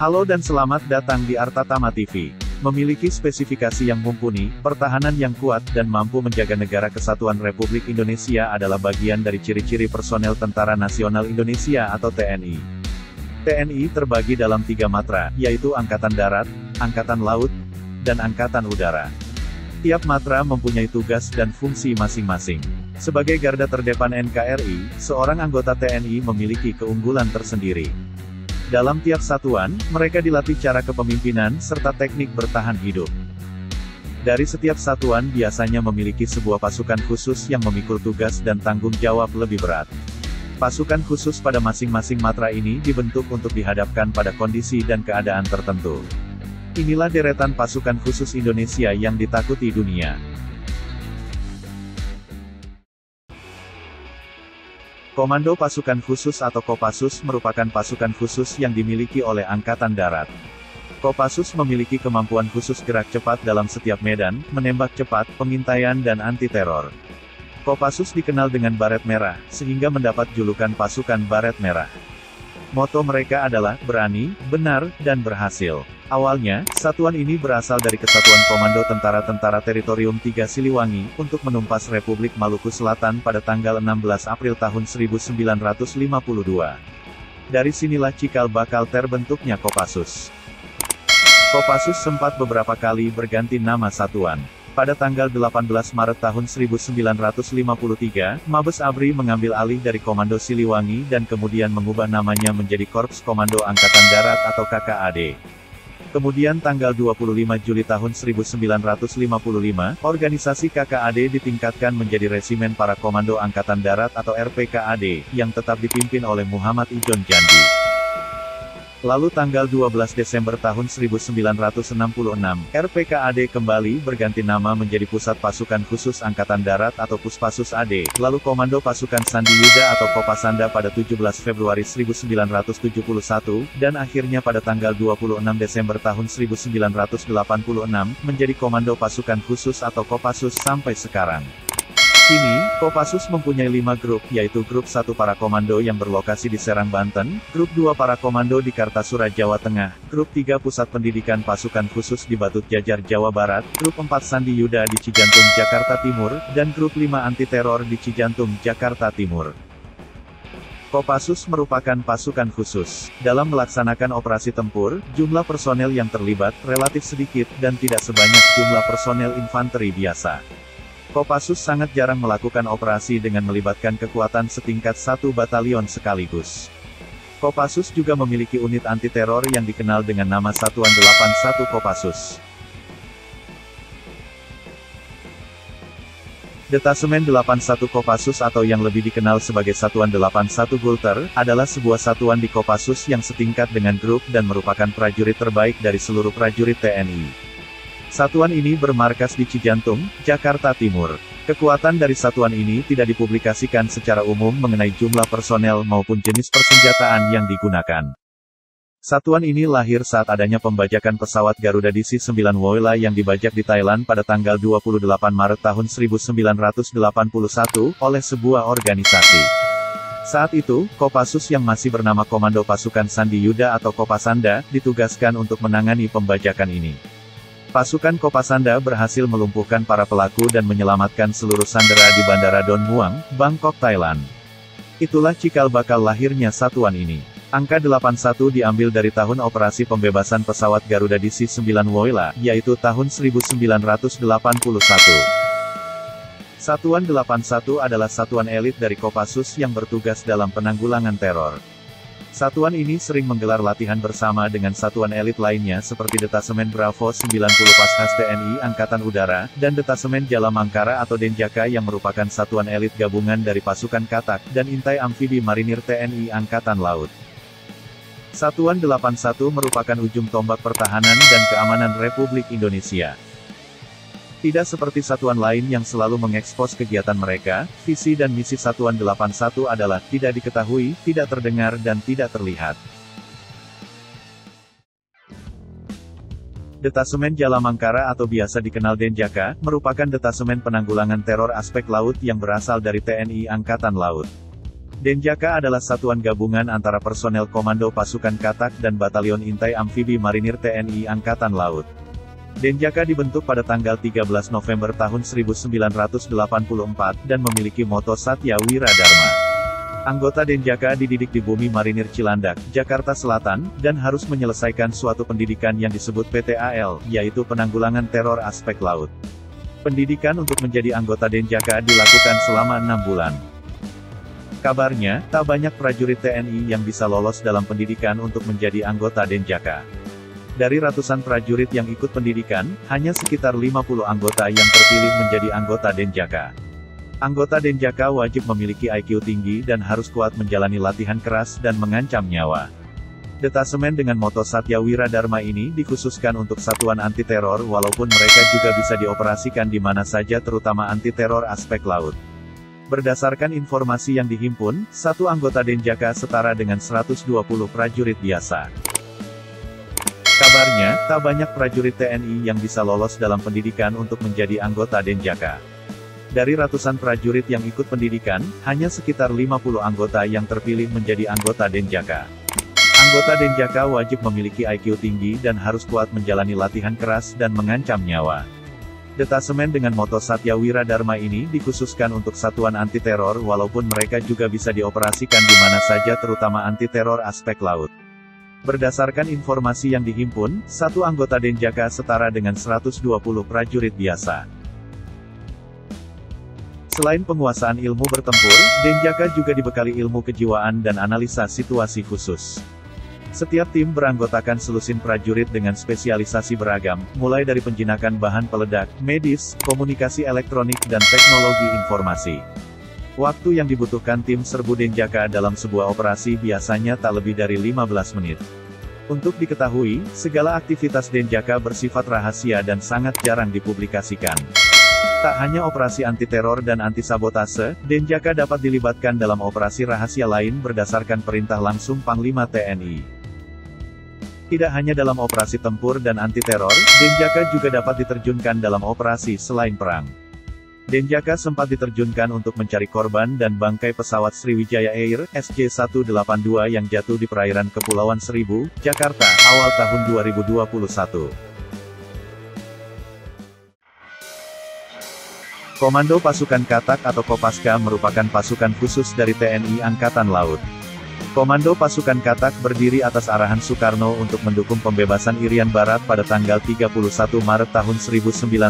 Halo dan selamat datang di Artatama TV. Memiliki spesifikasi yang mumpuni, pertahanan yang kuat, dan mampu menjaga negara kesatuan Republik Indonesia adalah bagian dari ciri-ciri personel Tentara Nasional Indonesia atau TNI. TNI terbagi dalam 3 matra, yaitu Angkatan Darat, Angkatan Laut, dan Angkatan Udara. Tiap matra mempunyai tugas dan fungsi masing-masing. Sebagai garda terdepan NKRI, seorang anggota TNI memiliki keunggulan tersendiri. Dalam tiap satuan, mereka dilatih cara kepemimpinan serta teknik bertahan hidup. Dari setiap satuan biasanya memiliki sebuah pasukan khusus yang memikul tugas dan tanggung jawab lebih berat. Pasukan khusus pada masing-masing matra ini dibentuk untuk dihadapkan pada kondisi dan keadaan tertentu. Inilah deretan pasukan khusus Indonesia yang ditakuti dunia. Komando Pasukan Khusus atau Kopassus merupakan pasukan khusus yang dimiliki oleh Angkatan Darat. Kopassus memiliki kemampuan khusus gerak cepat dalam setiap medan, menembak cepat, pengintaian dan anti-teror. Kopassus dikenal dengan baret merah, sehingga mendapat julukan pasukan baret merah. Moto mereka adalah, berani, benar, dan berhasil. Awalnya, satuan ini berasal dari Kesatuan Komando Tentara-Tentara Teritorium 3 Siliwangi, untuk menumpas Republik Maluku Selatan pada tanggal 16 April tahun 1952. Dari sinilah cikal bakal terbentuknya Kopassus. Kopassus sempat beberapa kali berganti nama satuan. Pada tanggal 18 Maret tahun 1953, Mabes ABRI mengambil alih dari Komando Siliwangi dan kemudian mengubah namanya menjadi Korps Komando Angkatan Darat atau KKAD. Kemudian tanggal 25 Juli tahun 1955, organisasi KKAD ditingkatkan menjadi Resimen Para Komando Angkatan Darat atau RPKAD, yang tetap dipimpin oleh Muhammad Ijon Janji. Lalu tanggal 12 Desember tahun 1966, RPKAD kembali berganti nama menjadi Pusat Pasukan Khusus Angkatan Darat atau Puspassus AD, lalu Komando Pasukan Sandi Yuda atau Kopasanda pada 17 Februari 1971, dan akhirnya pada tanggal 26 Desember tahun 1986, menjadi Komando Pasukan Khusus atau Kopassus sampai sekarang. Kini, Kopassus mempunyai 5 grup, yaitu Grup 1 Para Komando yang berlokasi di Serang, Banten, Grup 2 Para Komando di Kartasura, Jawa Tengah, Grup 3 Pusat Pendidikan Pasukan Khusus di Batut Jajar, Jawa Barat, Grup 4 Sandi Yuda di Cijantung, Jakarta Timur, dan Grup 5 Anti Teror di Cijantung, Jakarta Timur. Kopassus merupakan pasukan khusus. Dalam melaksanakan operasi tempur, jumlah personel yang terlibat relatif sedikit dan tidak sebanyak jumlah personel infanteri biasa. Kopassus sangat jarang melakukan operasi dengan melibatkan kekuatan setingkat 1 batalion sekaligus. Kopassus juga memiliki unit anti-teror yang dikenal dengan nama Satuan 81 Kopassus. Detasemen 81 Kopassus atau yang lebih dikenal sebagai Satuan 81 Gulter, adalah sebuah satuan di Kopassus yang setingkat dengan grup dan merupakan prajurit terbaik dari seluruh prajurit TNI. Satuan ini bermarkas di Cijantung, Jakarta Timur. Kekuatan dari satuan ini tidak dipublikasikan secara umum mengenai jumlah personel maupun jenis persenjataan yang digunakan. Satuan ini lahir saat adanya pembajakan pesawat Garuda DC-9 Woyla yang dibajak di Thailand pada tanggal 28 Maret tahun 1981, oleh sebuah organisasi. Saat itu, Kopassus yang masih bernama Komando Pasukan Sandi Yuda atau Kopasanda, ditugaskan untuk menangani pembajakan ini. Pasukan Kopasanda berhasil melumpuhkan para pelaku dan menyelamatkan seluruh sandera di Bandara Don Muang, Bangkok, Thailand. Itulah cikal bakal lahirnya satuan ini. Angka 81 diambil dari tahun operasi pembebasan pesawat Garuda DC-9 Woyla, yaitu tahun 1981. Satuan 81 adalah satuan elit dari Kopassus yang bertugas dalam penanggulangan teror. Satuan ini sering menggelar latihan bersama dengan satuan elit lainnya seperti Detasemen Bravo 90 Paskhas TNI Angkatan Udara, dan Detasemen Jalamangkara atau Denjaka yang merupakan satuan elit gabungan dari pasukan Katak, dan Intai Amfibi Marinir TNI Angkatan Laut. Satuan 81 merupakan ujung tombak pertahanan dan keamanan Republik Indonesia. Tidak seperti satuan lain yang selalu mengekspos kegiatan mereka, visi dan misi Satuan 81 adalah tidak diketahui, tidak terdengar dan tidak terlihat. Detasemen Jalamangkara atau biasa dikenal Denjaka, merupakan detasemen penanggulangan teror aspek laut yang berasal dari TNI Angkatan Laut. Denjaka adalah satuan gabungan antara personel Komando Pasukan Katak dan Batalion Intai Amfibi Marinir TNI Angkatan Laut. Denjaka dibentuk pada tanggal 13 November tahun 1984 dan memiliki moto Satya Wira Dharma. Anggota Denjaka dididik di Bumi Marinir Cilandak, Jakarta Selatan, dan harus menyelesaikan suatu pendidikan yang disebut PTAL, yaitu Penanggulangan Teror Aspek Laut. Pendidikan untuk menjadi anggota Denjaka dilakukan selama 6 bulan. Kabarnya, tak banyak prajurit TNI yang bisa lolos dalam pendidikan untuk menjadi anggota Denjaka. Dari ratusan prajurit yang ikut pendidikan, hanya sekitar 50 anggota yang terpilih menjadi anggota Denjaka. Anggota Denjaka wajib memiliki IQ tinggi dan harus kuat menjalani latihan keras dan mengancam nyawa. Detasemen dengan moto Satya Wira Dharma ini dikhususkan untuk satuan anti-teror walaupun mereka juga bisa dioperasikan di mana saja terutama anti-teror aspek laut. Berdasarkan informasi yang dihimpun, satu anggota Denjaka setara dengan 120 prajurit biasa. Kabarnya, tak banyak prajurit TNI yang bisa lolos dalam pendidikan untuk menjadi anggota Denjaka. Dari ratusan prajurit yang ikut pendidikan, hanya sekitar 50 anggota yang terpilih menjadi anggota Denjaka. Anggota Denjaka wajib memiliki IQ tinggi dan harus kuat menjalani latihan keras dan mengancam nyawa. Detasemen dengan moto Satya Wira Dharma ini dikhususkan untuk satuan anti-teror walaupun mereka juga bisa dioperasikan di mana saja terutama anti-teror aspek laut. Berdasarkan informasi yang dihimpun, satu anggota Denjaka setara dengan 120 prajurit biasa. Selain penguasaan ilmu bertempur, Denjaka juga dibekali ilmu kejiwaan dan analisa situasi khusus. Setiap tim beranggotakan selusin prajurit dengan spesialisasi beragam, mulai dari penjinakan bahan peledak, medis, komunikasi elektronik dan teknologi informasi. Waktu yang dibutuhkan tim serbu Denjaka dalam sebuah operasi biasanya tak lebih dari 15 menit. Untuk diketahui, segala aktivitas Denjaka bersifat rahasia dan sangat jarang dipublikasikan. Tak hanya operasi anti-teror dan anti-sabotase, Denjaka dapat dilibatkan dalam operasi rahasia lain berdasarkan perintah langsung Panglima TNI. Tidak hanya dalam operasi tempur dan anti-teror, Denjaka juga dapat diterjunkan dalam operasi selain perang. Denjaka sempat diterjunkan untuk mencari korban dan bangkai pesawat Sriwijaya Air, SJ182 yang jatuh di perairan Kepulauan Seribu, Jakarta, awal tahun 2021. Komando Pasukan Katak atau Kopaska merupakan pasukan khusus dari TNI Angkatan Laut. Komando Pasukan Katak berdiri atas arahan Soekarno untuk mendukung pembebasan Irian Barat pada tanggal 31 Maret tahun 1962.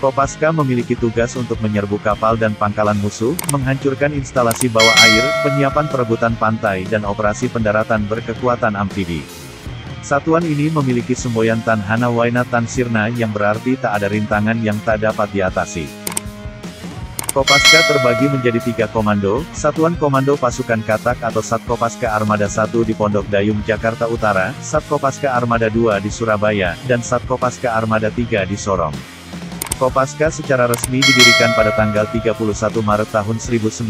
Kopaska memiliki tugas untuk menyerbu kapal dan pangkalan musuh, menghancurkan instalasi bawah air, penyiapan perebutan pantai dan operasi pendaratan berkekuatan amfibi. Satuan ini memiliki semboyan Tan Hana Waina Tan Sirna yang berarti tak ada rintangan yang tak dapat diatasi. Kopaska terbagi menjadi 3 komando, Satuan Komando Pasukan Katak atau Satkopaska Armada 1 di Pondok Dayung, Jakarta Utara, Satkopaska Armada 2 di Surabaya, dan Satkopaska Armada 3 di Sorong. Kopaska secara resmi didirikan pada tanggal 31 Maret tahun 1962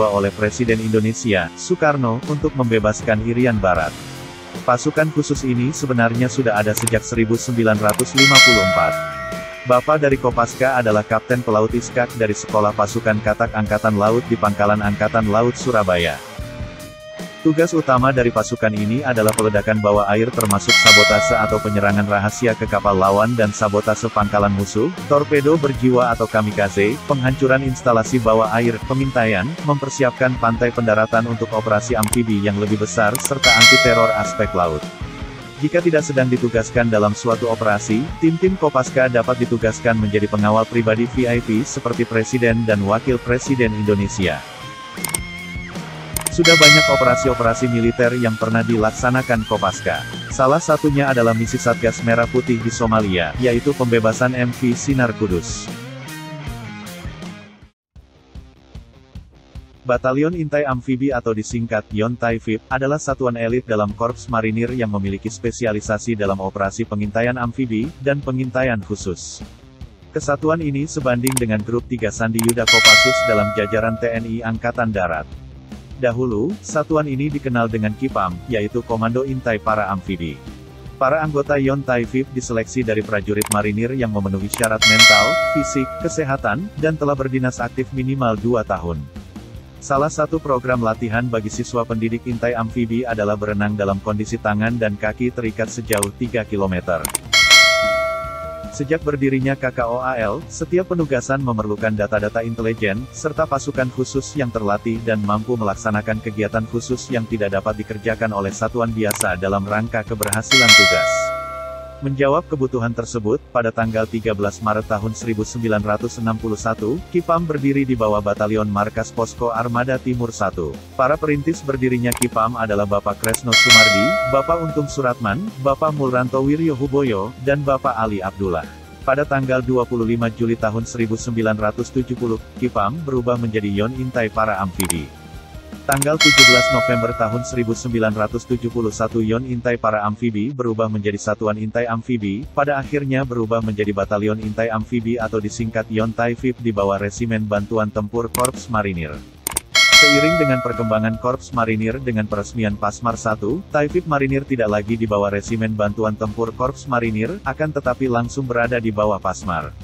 oleh Presiden Indonesia, Soekarno, untuk membebaskan Irian Barat. Pasukan khusus ini sebenarnya sudah ada sejak 1954. Bapak dari Kopaska adalah Kapten Pelaut Iskak dari Sekolah Pasukan Katak Angkatan Laut di Pangkalan Angkatan Laut Surabaya. Tugas utama dari pasukan ini adalah peledakan bawah air termasuk sabotase atau penyerangan rahasia ke kapal lawan dan sabotase pangkalan musuh, torpedo berjiwa atau kamikaze, penghancuran instalasi bawah air, pengintaian, mempersiapkan pantai pendaratan untuk operasi amfibi yang lebih besar serta anti-teror aspek laut. Jika tidak sedang ditugaskan dalam suatu operasi, tim-tim Kopaska dapat ditugaskan menjadi pengawal pribadi VIP seperti Presiden dan Wakil Presiden Indonesia. Sudah banyak operasi-operasi militer yang pernah dilaksanakan Kopaska. Salah satunya adalah misi Satgas Merah Putih di Somalia, yaitu pembebasan MV Sinar Kudus. Batalion Intai Amfibi atau disingkat Yontai-FIB, adalah satuan elit dalam Korps Marinir yang memiliki spesialisasi dalam operasi pengintaian amfibi, dan pengintaian khusus. Kesatuan ini sebanding dengan Grup 3 Sandi Yuda Kopassus dalam jajaran TNI Angkatan Darat. Dahulu, satuan ini dikenal dengan KIPAM, yaitu Komando Intai Para Amfibi. Para anggota Yontai-FIB diseleksi dari prajurit marinir yang memenuhi syarat mental, fisik, kesehatan, dan telah berdinas aktif minimal 2 tahun. Salah satu program latihan bagi siswa pendidik intai amfibi adalah berenang dalam kondisi tangan dan kaki terikat sejauh 3 km. Sejak berdirinya KKOAL, setiap penugasan memerlukan data-data intelijen, serta pasukan khusus yang terlatih dan mampu melaksanakan kegiatan khusus yang tidak dapat dikerjakan oleh satuan biasa dalam rangka keberhasilan tugas. Menjawab kebutuhan tersebut, pada tanggal 13 Maret tahun 1961, KIPAM berdiri di bawah Batalion Markas Posko Armada Timur I. Para perintis berdirinya KIPAM adalah Bapak Kresno Sumardi, Bapak Untung Suratman, Bapak Mulranto Wiryo Huboyo, dan Bapak Ali Abdullah. Pada tanggal 25 Juli tahun 1970, KIPAM berubah menjadi Yon Intai Para Amfibi. Tanggal 17 November tahun 1971 Yon Intai Para Amfibi berubah menjadi Satuan Intai Amfibi, pada akhirnya berubah menjadi Batalion Intai Amfibi atau disingkat Yon Taifib di bawah Resimen Bantuan Tempur Korps Marinir. Seiring dengan perkembangan Korps Marinir dengan peresmian Pasmar I, Taifib Marinir tidak lagi di bawah Resimen Bantuan Tempur Korps Marinir, akan tetapi langsung berada di bawah Pasmar.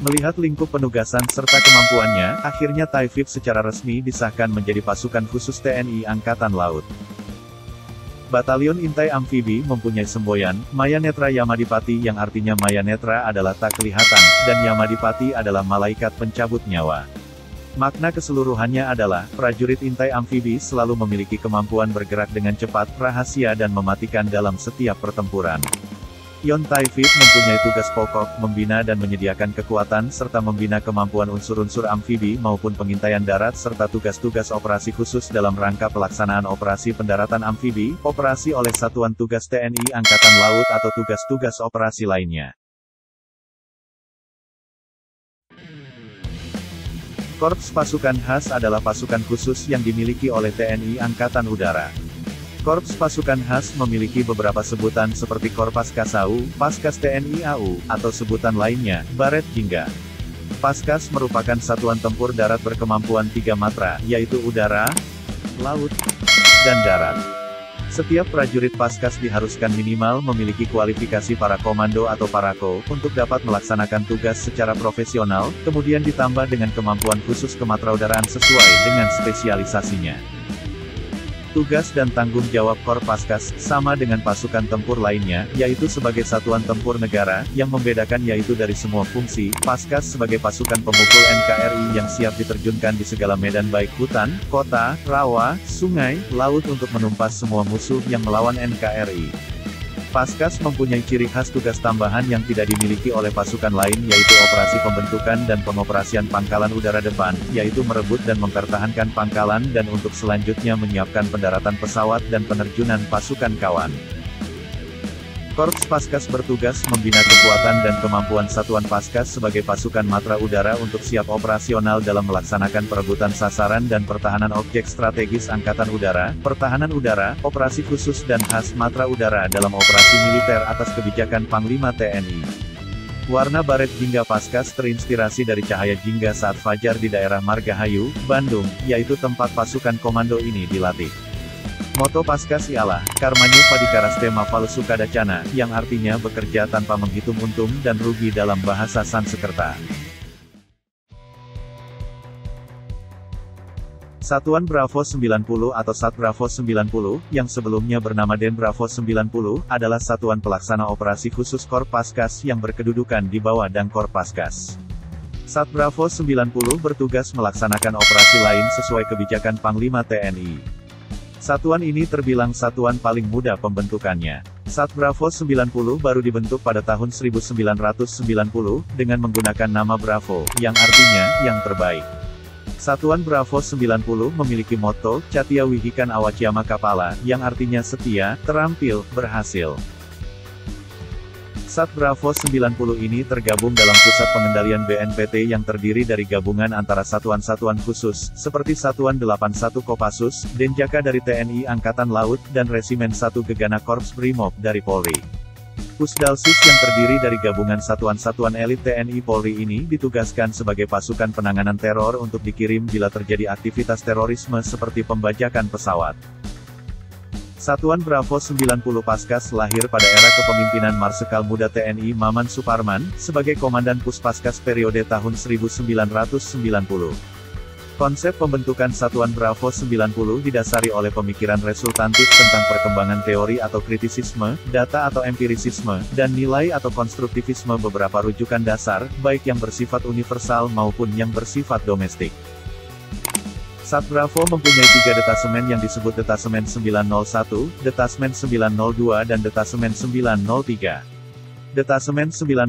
Melihat lingkup penugasan serta kemampuannya, akhirnya Taifib secara resmi disahkan menjadi pasukan khusus TNI Angkatan Laut. Batalion Intai Amfibi mempunyai semboyan, Maya Netra Yamadipati yang artinya Maya Netra adalah tak kelihatan, dan Yamadipati adalah malaikat pencabut nyawa. Makna keseluruhannya adalah, prajurit Intai Amfibi selalu memiliki kemampuan bergerak dengan cepat, rahasia dan mematikan dalam setiap pertempuran. Yon Taifib mempunyai tugas pokok, membina dan menyediakan kekuatan serta membina kemampuan unsur-unsur amfibi maupun pengintaian darat serta tugas-tugas operasi khusus dalam rangka pelaksanaan operasi pendaratan amfibi, operasi oleh Satuan Tugas TNI Angkatan Laut atau tugas-tugas operasi lainnya. Korps Pasukan Khas adalah pasukan khusus yang dimiliki oleh TNI Angkatan Udara. Korps Pasukan Khas memiliki beberapa sebutan seperti Korpas Kasau, Paskas TNI AU, atau sebutan lainnya, Baret Jingga. Paskas merupakan satuan tempur darat berkemampuan 3 matra, yaitu udara, laut, dan darat. Setiap prajurit Paskas diharuskan minimal memiliki kualifikasi para komando atau parako, untuk dapat melaksanakan tugas secara profesional, kemudian ditambah dengan kemampuan khusus kematraudaraan sesuai dengan spesialisasinya. Tugas dan tanggung jawab Korps Paskas sama dengan pasukan tempur lainnya, yaitu sebagai satuan tempur negara. Yang membedakan yaitu dari semua fungsi, Paskas sebagai pasukan pemukul NKRI yang siap diterjunkan di segala medan baik hutan, kota, rawa, sungai, laut untuk menumpas semua musuh yang melawan NKRI. Paskas mempunyai ciri khas tugas tambahan yang tidak dimiliki oleh pasukan lain yaitu operasi pembentukan dan pengoperasian pangkalan udara depan, yaitu merebut dan mempertahankan pangkalan dan untuk selanjutnya menyiapkan pendaratan pesawat dan penerjunan pasukan kawan. Korps Paskas bertugas membina kekuatan dan kemampuan Satuan Paskas sebagai pasukan matra udara untuk siap operasional dalam melaksanakan perebutan sasaran dan pertahanan objek strategis Angkatan Udara, pertahanan udara, operasi khusus dan khas matra udara dalam operasi militer atas kebijakan Panglima TNI. Warna baret jingga Paskas terinspirasi dari cahaya jingga saat fajar di daerah Margahayu, Bandung, yaitu tempat pasukan komando ini dilatih. Moto Paskas ialah, Karmanye Padikaraste Maval Sukadacana, yang artinya bekerja tanpa menghitung untung dan rugi dalam bahasa Sanskerta. Satuan Bravo 90 atau Sat Bravo 90, yang sebelumnya bernama Den Bravo 90, adalah satuan pelaksana operasi khusus Korps Paskas yang berkedudukan di bawah Dangkor Paskas. Sat Bravo 90 bertugas melaksanakan operasi lain sesuai kebijakan Panglima TNI. Satuan ini terbilang satuan paling muda pembentukannya. Sat Bravo 90 baru dibentuk pada tahun 1990, dengan menggunakan nama Bravo, yang artinya, yang terbaik. Satuan Bravo 90 memiliki motto, Catya Wihikan Awacyama Kapala, yang artinya setia, terampil, berhasil. Sat Bravo 90 ini tergabung dalam Pusat Pengendalian BNPT yang terdiri dari gabungan antara satuan-satuan khusus, seperti Satuan 81 Kopassus, Denjaka dari TNI Angkatan Laut, dan Resimen 1 Gegana Korps Brimob dari Polri. Pusdalsus yang terdiri dari gabungan satuan-satuan elit TNI Polri ini ditugaskan sebagai pasukan penanganan teror untuk dikirim bila terjadi aktivitas terorisme seperti pembajakan pesawat. Satuan Bravo 90 Paskas lahir pada era kepemimpinan Marsekal Muda TNI Maman Suparman, sebagai Komandan Puspaskas periode tahun 1990. Konsep pembentukan Satuan Bravo 90 didasari oleh pemikiran resultantif tentang perkembangan teori atau kritisisme, data atau empirisisme, dan nilai atau konstruktivisme beberapa rujukan dasar, baik yang bersifat universal maupun yang bersifat domestik. Sat Bravo mempunyai 3 detasemen yang disebut Detasemen 901, Detasemen 902 dan Detasemen 903. Detasemen 901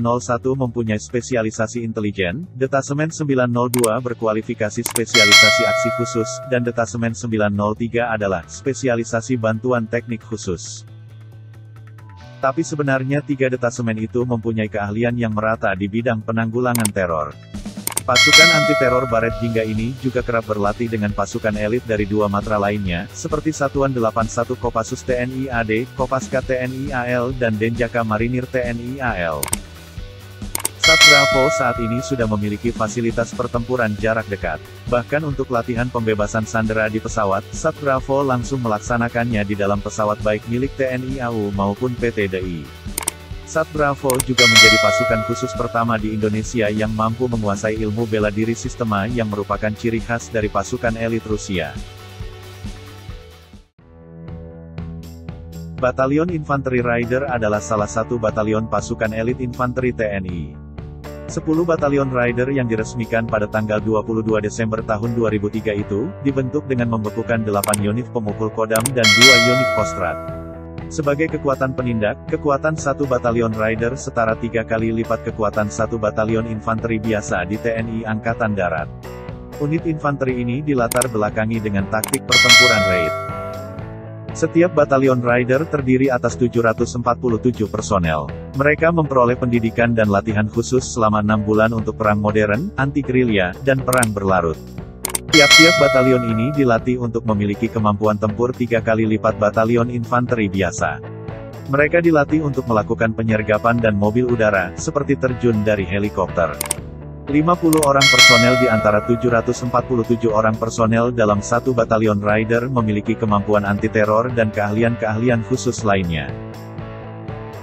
mempunyai spesialisasi intelijen, Detasemen 902 berkualifikasi spesialisasi aksi khusus, dan Detasemen 903 adalah spesialisasi bantuan teknik khusus. Tapi sebenarnya 3 detasemen itu mempunyai keahlian yang merata di bidang penanggulangan teror. Pasukan anti-teror Baret hingga ini juga kerap berlatih dengan pasukan elit dari 2 matra lainnya, seperti Satuan 81 Kopassus TNI AD, Kopaska TNI AL dan Denjaka Marinir TNI AL. Sat Bravo saat ini sudah memiliki fasilitas pertempuran jarak dekat. Bahkan untuk latihan pembebasan sandera di pesawat, Sat Bravo langsung melaksanakannya di dalam pesawat baik milik TNI AU maupun PT DI. Sat Bravo juga menjadi pasukan khusus pertama di Indonesia yang mampu menguasai ilmu bela diri sistema yang merupakan ciri khas dari pasukan elit Rusia. Batalion Infanteri Raider adalah salah satu batalion pasukan elit infanteri TNI. 10 batalion Raider yang diresmikan pada tanggal 22 Desember tahun 2003 itu, dibentuk dengan membekukan 8 unit pemukul kodam dan 2 unit Kostrad. Sebagai kekuatan penindak, kekuatan 1 batalion Raider setara 3 kali lipat kekuatan 1 batalion infanteri biasa di TNI Angkatan Darat. Unit infanteri ini dilatar belakangi dengan taktik pertempuran raid. Setiap batalion Raider terdiri atas 747 personel. Mereka memperoleh pendidikan dan latihan khusus selama 6 bulan untuk perang modern, anti-gerilya, dan perang berlarut. Tiap-tiap batalion ini dilatih untuk memiliki kemampuan tempur 3 kali lipat batalion infanteri biasa. Mereka dilatih untuk melakukan penyergapan dan mobil udara, seperti terjun dari helikopter. 50 orang personel di antara 747 orang personel dalam 1 batalion Raider memiliki kemampuan anti-teror dan keahlian-keahlian khusus lainnya.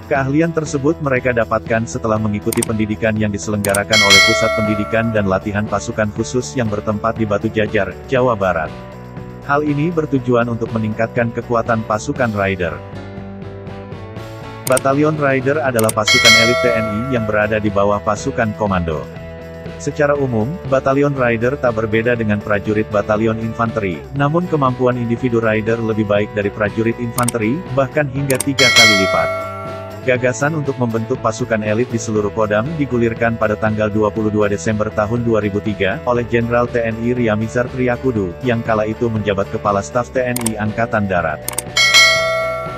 Keahlian tersebut mereka dapatkan setelah mengikuti pendidikan yang diselenggarakan oleh Pusat Pendidikan dan Latihan Pasukan Khusus yang bertempat di Batu Jajar, Jawa Barat. Hal ini bertujuan untuk meningkatkan kekuatan pasukan Raider. Batalion Raider adalah pasukan elit TNI yang berada di bawah pasukan komando. Secara umum, batalion Raider tak berbeda dengan prajurit batalion infanteri, namun kemampuan individu Raider lebih baik dari prajurit infanteri, bahkan hingga 3 kali lipat. Gagasan untuk membentuk pasukan elit di seluruh Kodam digulirkan pada tanggal 22 Desember tahun 2003 oleh Jenderal TNI Ryamizar Triakudu, yang kala itu menjabat Kepala Staf TNI Angkatan Darat.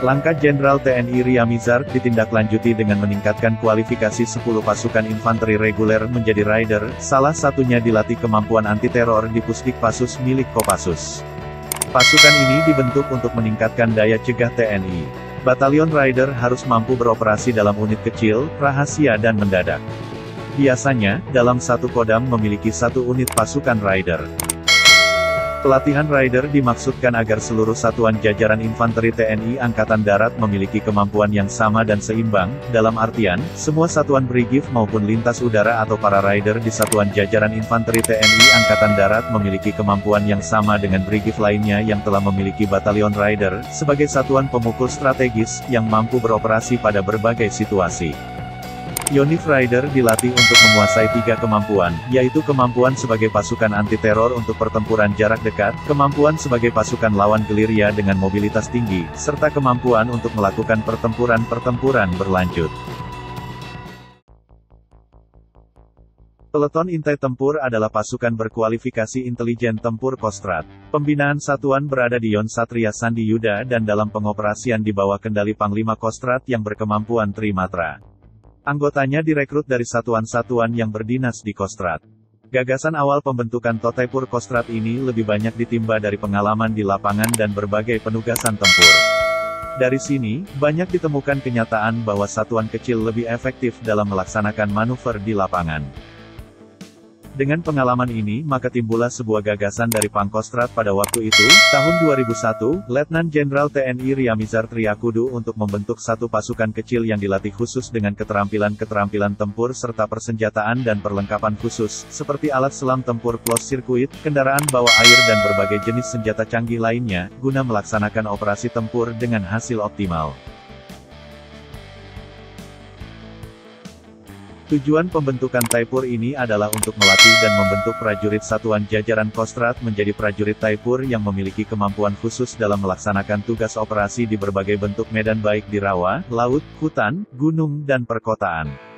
Langkah Jenderal TNI Ryamizar ditindaklanjuti dengan meningkatkan kualifikasi 10 pasukan infanteri reguler menjadi Raider, salah satunya dilatih kemampuan anti-teror di Pusdikpassus milik Kopassus. Pasukan ini dibentuk untuk meningkatkan daya cegah TNI. Batalion Raider harus mampu beroperasi dalam unit kecil, rahasia dan mendadak. Biasanya, dalam 1 kodam memiliki 1 unit pasukan Raider. Pelatihan Raider dimaksudkan agar seluruh satuan jajaran infanteri TNI Angkatan Darat memiliki kemampuan yang sama dan seimbang, dalam artian, semua satuan brigif maupun lintas udara atau para Raider di satuan jajaran infanteri TNI Angkatan Darat memiliki kemampuan yang sama dengan brigif lainnya yang telah memiliki batalion Raider, sebagai satuan pemukul strategis, yang mampu beroperasi pada berbagai situasi. Unit Raider dilatih untuk menguasai 3 kemampuan, yaitu kemampuan sebagai pasukan anti-teror untuk pertempuran jarak dekat, kemampuan sebagai pasukan lawan gerilya dengan mobilitas tinggi, serta kemampuan untuk melakukan pertempuran-pertempuran berlanjut. Peleton Intai Tempur adalah pasukan berkualifikasi intelijen tempur Kostrad. Pembinaan satuan berada di Yon Satria Sandi Yuda dan dalam pengoperasian di bawah kendali Panglima Kostrad yang berkemampuan Trimatra. Anggotanya direkrut dari satuan-satuan yang berdinas di Kostrad. Gagasan awal pembentukan Totaipur Kostrad ini lebih banyak ditimba dari pengalaman di lapangan dan berbagai penugasan tempur. Dari sini, banyak ditemukan kenyataan bahwa satuan kecil lebih efektif dalam melaksanakan manuver di lapangan. Dengan pengalaman ini maka timbullah sebuah gagasan dari Pangkostrat pada waktu itu, tahun 2001, Letnan Jenderal TNI Ryamizar Triakudu untuk membentuk satu pasukan kecil yang dilatih khusus dengan keterampilan-keterampilan tempur serta persenjataan dan perlengkapan khusus, seperti alat selam tempur closed circuit, kendaraan bawah air dan berbagai jenis senjata canggih lainnya, guna melaksanakan operasi tempur dengan hasil optimal. Tujuan pembentukan Taipur ini adalah untuk melatih dan membentuk prajurit satuan jajaran Kostrad menjadi prajurit Taipur yang memiliki kemampuan khusus dalam melaksanakan tugas operasi di berbagai bentuk medan baik di rawa, laut, hutan, gunung dan perkotaan.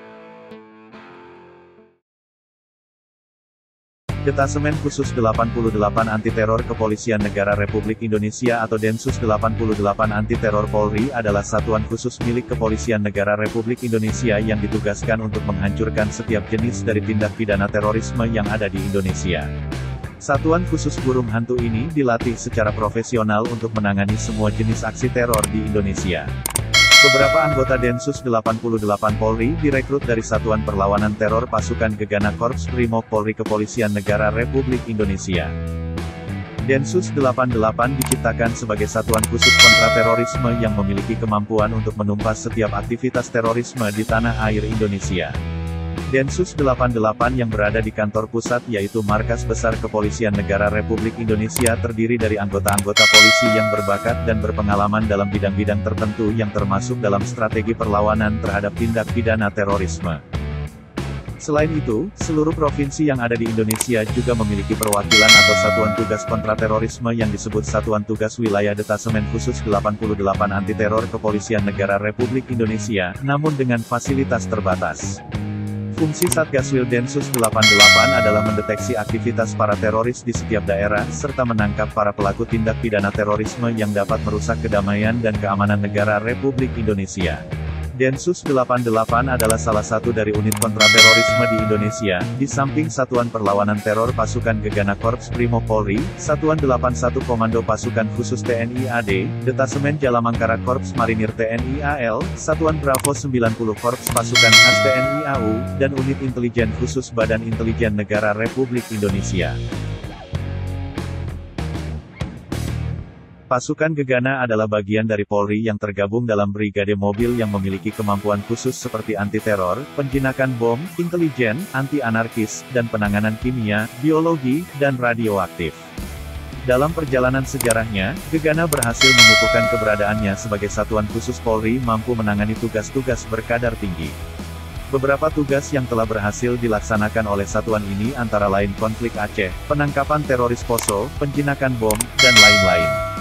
Detasemen Khusus 88 Anti-Teror Kepolisian Negara Republik Indonesia atau Densus 88 Anti-Teror Polri adalah satuan khusus milik Kepolisian Negara Republik Indonesia yang ditugaskan untuk menghancurkan setiap jenis dari tindak pidana terorisme yang ada di Indonesia. Satuan khusus burung hantu ini dilatih secara profesional untuk menangani semua jenis aksi teror di Indonesia. Beberapa anggota Densus 88 Polri direkrut dari Satuan Perlawanan Teror Pasukan Gegana Korps Brimob Polri Kepolisian Negara Republik Indonesia. Densus 88 diciptakan sebagai satuan khusus kontraterorisme yang memiliki kemampuan untuk menumpas setiap aktivitas terorisme di tanah air Indonesia. Densus 88 yang berada di kantor pusat yaitu Markas Besar Kepolisian Negara Republik Indonesia terdiri dari anggota-anggota polisi yang berbakat dan berpengalaman dalam bidang-bidang tertentu yang termasuk dalam strategi perlawanan terhadap tindak pidana terorisme. Selain itu, seluruh provinsi yang ada di Indonesia juga memiliki perwakilan atau satuan tugas kontraterorisme yang disebut Satuan Tugas Wilayah Detasemen Khusus 88 Anti-Teror Kepolisian Negara Republik Indonesia, namun dengan fasilitas terbatas. Fungsi Satgaswil Densus 88 adalah mendeteksi aktivitas para teroris di setiap daerah, serta menangkap para pelaku tindak pidana terorisme yang dapat merusak kedamaian dan keamanan negara Republik Indonesia. Densus 88 adalah salah satu dari unit kontraterorisme di Indonesia, di samping Satuan Perlawanan Teror Pasukan Gegana Korps Brimob Polri, Satuan 81 Komando Pasukan Khusus TNI AD, Detasemen Jalamangkara Korps Marinir TNI AL, Satuan Bravo 90 Korps Pasukan Khas TNI AU, dan Unit Intelijen Khusus Badan Intelijen Negara Republik Indonesia. Pasukan Gegana adalah bagian dari Polri yang tergabung dalam brigade mobil yang memiliki kemampuan khusus seperti anti-teror, penjinakan bom, intelijen, anti-anarkis, dan penanganan kimia, biologi, dan radioaktif. Dalam perjalanan sejarahnya, Gegana berhasil mengukuhkan keberadaannya sebagai satuan khusus Polri mampu menangani tugas-tugas berkadar tinggi. Beberapa tugas yang telah berhasil dilaksanakan oleh satuan ini antara lain konflik Aceh, penangkapan teroris Poso, penjinakan bom, dan lain-lain.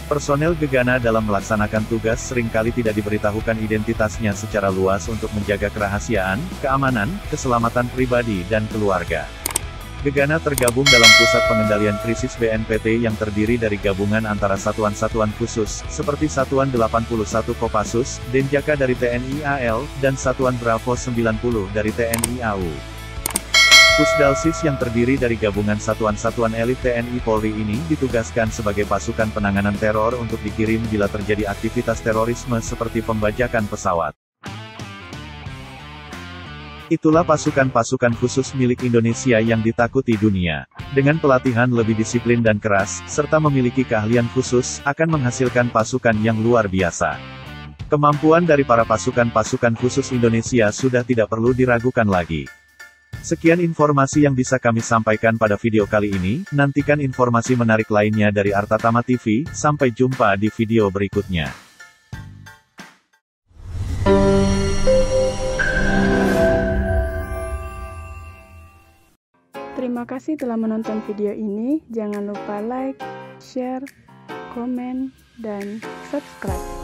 Personel Gegana dalam melaksanakan tugas seringkali tidak diberitahukan identitasnya secara luas untuk menjaga kerahasiaan, keamanan, keselamatan pribadi dan keluarga. Gegana tergabung dalam Pusat Pengendalian Krisis BNPT yang terdiri dari gabungan antara satuan-satuan khusus, seperti Satuan 81 Kopassus, Denjaka dari TNI AL, dan Satuan Bravo 90 dari TNI AU. Pusdalsis yang terdiri dari gabungan satuan-satuan elit TNI Polri ini ditugaskan sebagai pasukan penanganan teror untuk dikirim bila terjadi aktivitas terorisme seperti pembajakan pesawat. Itulah pasukan-pasukan khusus milik Indonesia yang ditakuti dunia. Dengan pelatihan lebih disiplin dan keras, serta memiliki keahlian khusus, akan menghasilkan pasukan yang luar biasa. Kemampuan dari para pasukan-pasukan khusus Indonesia sudah tidak perlu diragukan lagi. Sekian informasi yang bisa kami sampaikan pada video kali ini, nantikan informasi menarik lainnya dari Artatama TV, sampai jumpa di video berikutnya. Terima kasih telah menonton video ini, jangan lupa like, share, komen, dan subscribe.